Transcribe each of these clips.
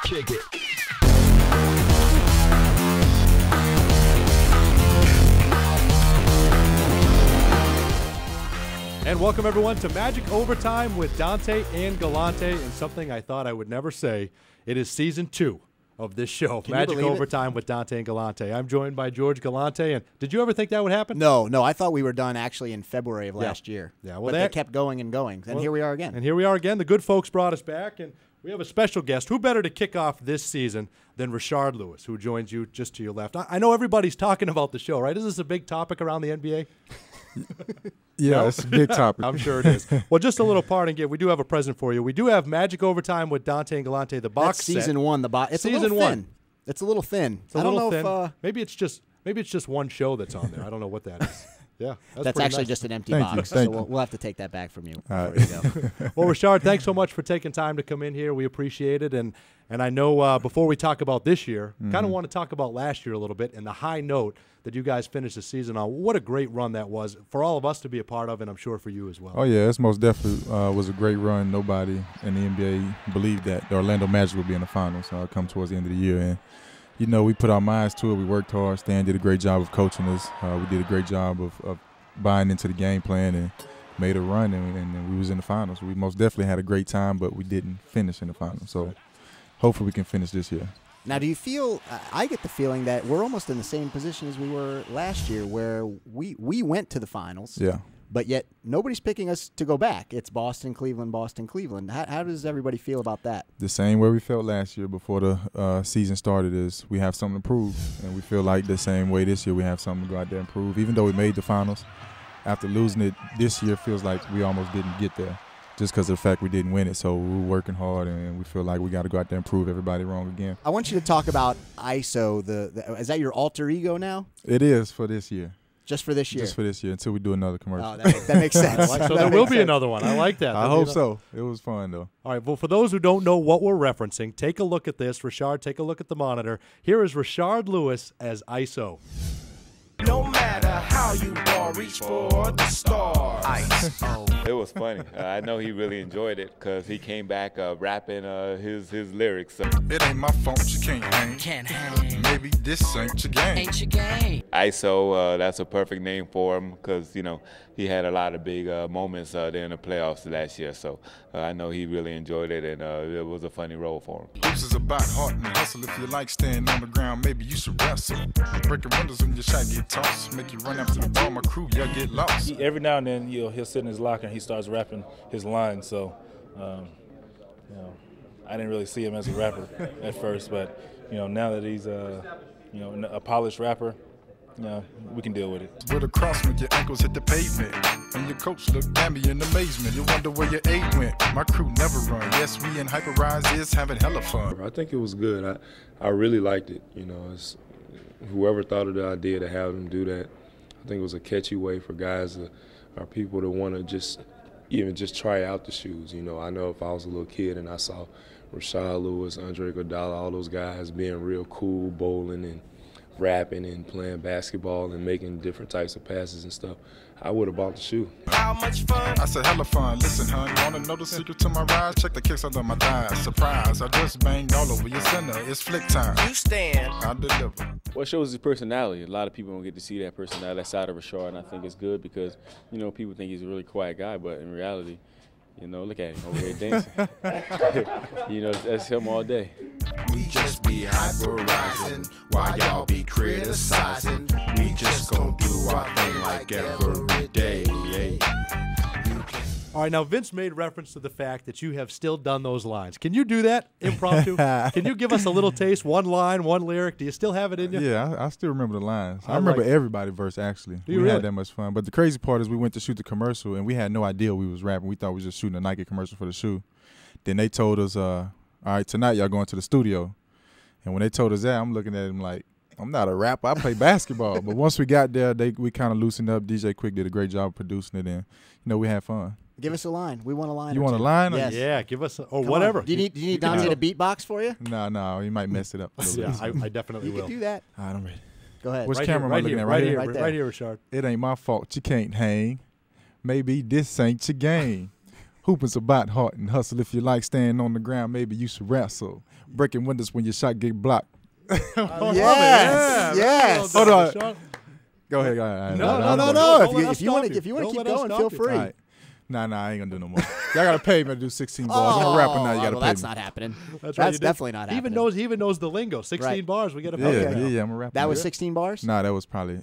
Kick it. And welcome, everyone, to Magic Overtime with Dante and Galante. And something I thought I would never say, it is Season 2 of this show, Magic Overtime with Dante and Galante. I'm joined by George Galante. And did you ever think that would happen? No, I thought we were done actually in February of last year. Yeah, well, but they kept going and going. And here we are again. And here we are again. The good folks brought us back. And we have a special guest. Who better to kick off this season than Rashard Lewis, who joins you just to your left? I know everybody's talking about the show, right? Is this a big topic around the NBA? Yeah, no? It's a big topic. I'm sure it is. Well, just a little parting gift. We do have a present for you. We do have Magic Overtime with Dante and Galante, the box set. Season 1, the box. It's season a little thin. It's a little thin. It's a little thin. Maybe it's just one show that's on there. I don't know what that is. Yeah, that's actually nice. Just an empty box. So we'll have to take that back from you. Well, Rashard, thanks so much for taking time to come in here. We appreciate it. And I know before we talk about this year, kind of want to talk about last year a little bit and the high note that you guys finished the season on. What a great run that was for all of us to be a part of, and I'm sure for you as well. Oh, yeah, it's most definitely was a great run. Nobody in the NBA believed that the Orlando Magic would be in the finals come towards the end of the year. And, you know, we put our minds to it. We worked hard. Stan did a great job of coaching us. We did a great job of buying into the game plan and made a run, and we was in the finals. We most definitely had a great time, but we didn't finish in the finals. So hopefully we can finish this year. Now, do you feel I get the feeling that we're almost in the same position as we were last year where we went to the finals, but yet nobody's picking us to go back. It's Boston, Cleveland, Boston, Cleveland. How does everybody feel about that? The same way we felt last year before the season started is we have something to prove, and we feel like the same way this year we have something to go out there and prove. Even though we made the finals, after losing it this year feels like we almost didn't get there. Just because of the fact we didn't win it. So we're working hard, and we feel like we got to go out there and prove everybody wrong again. I want you to talk about ISO. Is that your alter ego now? It is for this year. Just for this year? Just for this year until we do another commercial. Oh, that makes sense. So there will be another one. I like that. I hope so. It was fun, though. All right, well, for those who don't know what we're referencing, take a look at this. Rashard, take a look at the monitor. Here is Rashard Lewis as ISO. No matter how you ball, reach for the stars. It was funny. I know he really enjoyed it because he came back rapping his lyrics. It ain't my fault you can't hang. Can't hang. Maybe this ain't your game. Ain't your game. ISO, that's a perfect name for him because, you know, he had a lot of big moments during the playoffs last year. So I know he really enjoyed it, and it was a funny role for him. Hoops is about heart and hustle. If you like staying on the ground, maybe you should wrestle. Breaking windows when your shot get tossed. Make you run after the ball, my crew, y'all get lost. Every now and then, he'll sit in his locker and he starts rapping his lines. So, I didn't really see him as a rapper at first, but now that he's a polished rapper, we can deal with it. With a cross when your ankles hit the pavement, and your coach looked at me in amazement. You wonder where your aid went. My crew never run. Yes, we in Hyperrise is having hella fun. I think it was good. I really liked it. It's, whoever thought of the idea to have them do that, I think it was a catchy way for guys or people to want to just try out the shoes. I know if I was a little kid and I saw Rashard Lewis, Andre Iguodala, all those guys being real cool, bowling and rapping and playing basketball and making different types of passes and stuff, I would have bought the shoe. How much fun? I said hella fun. Listen, hun, wanna know the secret to my rise? Check the kicks under my thighs. Surprise, I just banged all over your center. It's flick time. You stand. I deliver. Well, it shows his personality. A lot of people don't get to see that personality, that side of Rashard, and I think it's good because, people think he's a really quiet guy, but in reality, look at him over here dancing. That's him all day. We just be hyperizing while y'all be criticizing. We just gon' do our thing like every day. All right, now Vince made reference to the fact that you have still done those lines. Can you do that impromptu? Can you give us a little taste, one line, one lyric? Do you still have it in you? Yeah, I still remember the lines. I remember everybody's verse, actually. We had that much fun. But the crazy part is we went to shoot the commercial, and we had no idea we was rapping. We thought we was just shooting a Nike commercial for the shoe. Then they told us, all right, tonight y'all going to the studio. And when they told us that, I'm looking at him like, I'm not a rapper. I play basketball. But once we got there, we kind of loosened up. DJ Quick did a great job of producing it, and, we had fun. Give us a line. We want a line. You want a line? Yes. Yeah, give us or Come whatever. On. Do you need Dante to beatbox for you? No, he might mess it up. Yeah, I definitely will. You can do that. All right, I'm ready. Go ahead. Which camera am I looking at? Right here? Right here, Rashard. It ain't my fault you can't hang. Maybe this ain't your game. Hooping's about heart and hustle. If you like staying on the ground, maybe you should wrestle. Breaking windows when your shot get blocked. Yes. Hold on. Go ahead. No. If you want to keep going, feel free. Right. Nah, I ain't gonna do no more. Y'all gotta pay me to do 16 bars. I'm a rapper now. You gotta pay that's me. not happening. That's definitely not happening. He even knows the lingo. 16 bars. We got to pay. Yeah, I'm a rapper. That was 16 bars? Nah, that was probably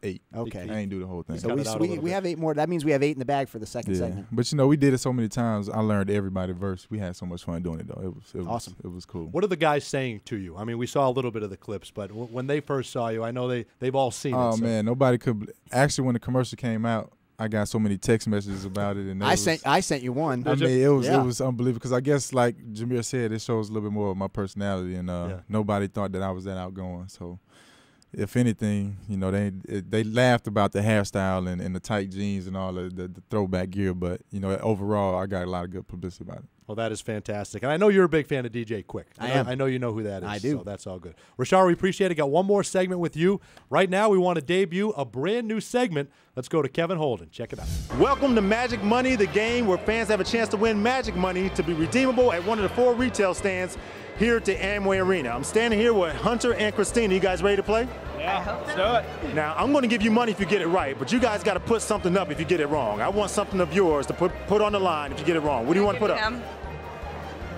8. Okay. I ain't do the whole thing. So we have 8 more. That means we have 8 in the bag for the second segment. But we did it so many times. I learned everybody verse. We had so much fun doing it though. It was awesome. It was cool. What are the guys saying to you? I mean, we saw a little bit of the clips, but when they first saw you, I know they've all seen it. Oh man, nobody could. Actually, when the commercial came out, I got so many text messages about it, and I sent you one. I mean, it was unbelievable because I guess, like Jameer said, it shows a little bit more of my personality, and nobody thought that I was that outgoing. So, if anything, they laughed about the hairstyle and the tight jeans and all the throwback gear, but overall, I got a lot of good publicity about it. Well, that is fantastic. And I know you're a big fan of DJ Quick. I am. I know you know who that is. I do. So that's all good. Rashard, we appreciate it. Got one more segment with you. Right now, we want to debut a brand new segment. Let's go to Kevin Holden. Check it out. Welcome to Magic Money, the game where fans have a chance to win magic money to be redeemable at one of the 4 retail stands here at the Amway Arena. I'm standing here with Hunter and Christina. You guys ready to play? Yeah, let's do it. Now, I'm going to give you money if you get it right, but you guys got to put something up if you get it wrong. I want something of yours to put on the line if you get it wrong. What do you want to put up?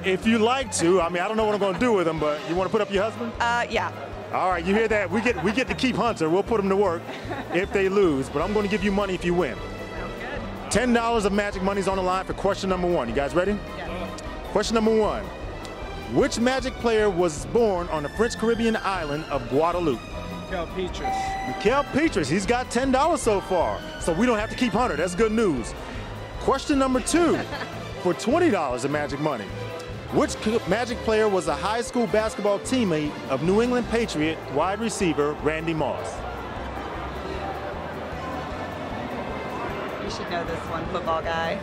If you like to, I mean, I don't know what I'm going to do with him, but you want to put up your husband? Yeah. All right, you hear that? We get to keep Hunter. We'll put him to work if they lose, but I'm going to give you money if you win. Sounds good. $10 of magic money's on the line for question number 1. You guys ready? Yeah. Question number 1. Which Magic player was born on the French Caribbean island of Guadeloupe? Mikael Petrus. He's got $10 so far, so we don't have to keep Hunter. That's good news. Question number 2 for $20 of magic money. Which Magic player was a high school basketball teammate of New England Patriot wide receiver Randy Moss? You should know this one, football guy.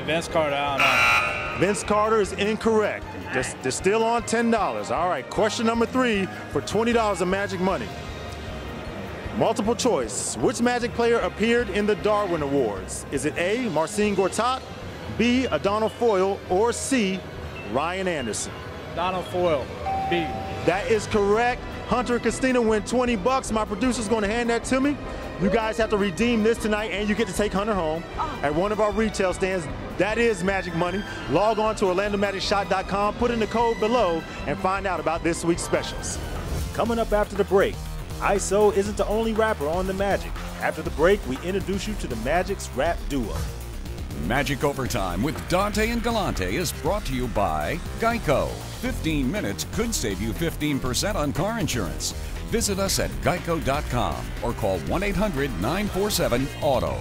Vince Carter, I don't know. Vince Carter is incorrect. They're still on $10. All right, question number 3 for $20 of magic money. Multiple choice. Which Magic player appeared in the Darwin Awards? Is it A, Marcin Gortat, B, Adonal Foyle, or C, Ryan Anderson? Donald Foyle, B. That is correct. Hunter and Christina win $20. My producer's going to hand that to me. You guys have to redeem this tonight, and you get to take Hunter home at one of our retail stands. That is magic money. Log on to OrlandoMagicShot.com, put in the code below, and find out about this week's specials. Coming up after the break, ISO isn't the only rapper on the Magic. After the break, we introduce you to the Magic's rap duo. Magic Overtime with Dante and Galante is brought to you by Geico. 15 minutes could save you 15% on car insurance. Visit us at geico.com or call 1-800-947-AUTO.